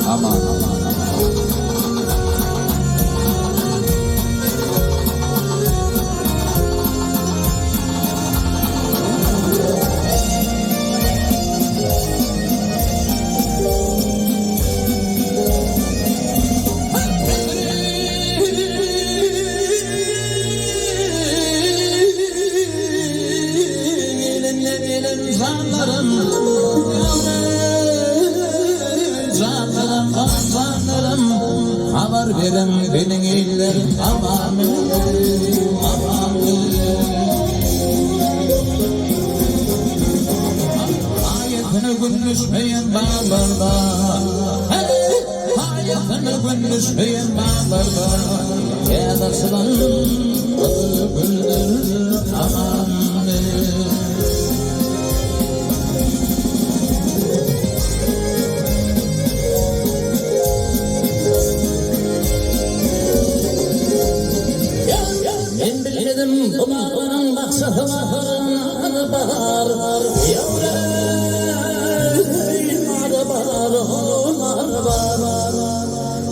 Aman aman. Haber verin benim iller aman aman. Hayatını gün düşmeyen bağlarda, hayatını gün düşmeyen bağlarda, yadasılan bülbüldür aman. Bunların baksalarına bahar yavrum bahar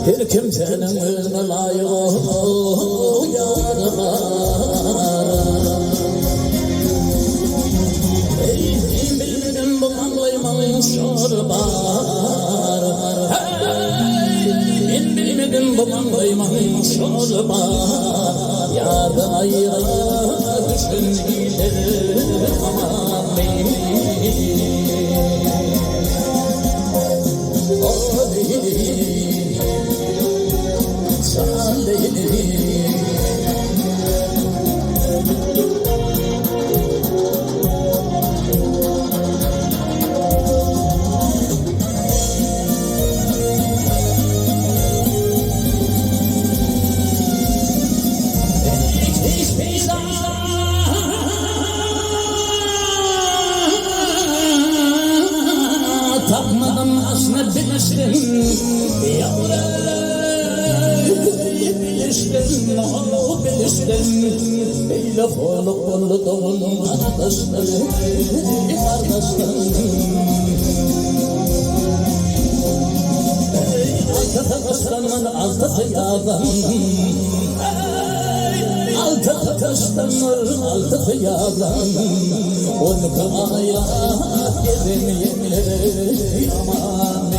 her kimsenin özüne layık ol yavrum bilmedim bu kanlaymanın şorbar bilmedim bu kanlaymanın şorbar yardan ayrı düşünceler aman benim o değil sen değil tapmadım aslında biliştim yavrum biliştim o biliştim beyle foluk bolu doğunun arkadaşları altı kıyadan altı taştanır altı kıyadan onu kımaya yeminleri aman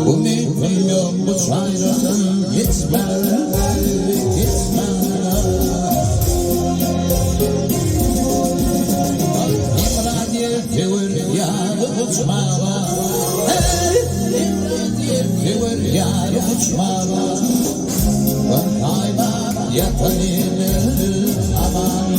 umidim yok bu çaydan gitme gitme İmraniye devir yarı uçmağa İmraniye devir yarı uçmağa hayvan yatanır aman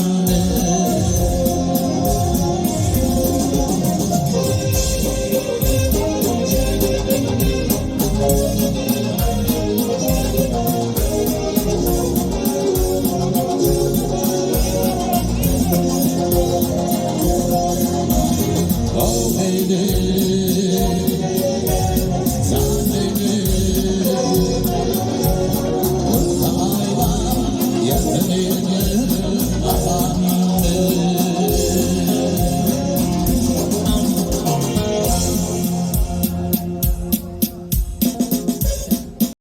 yeah.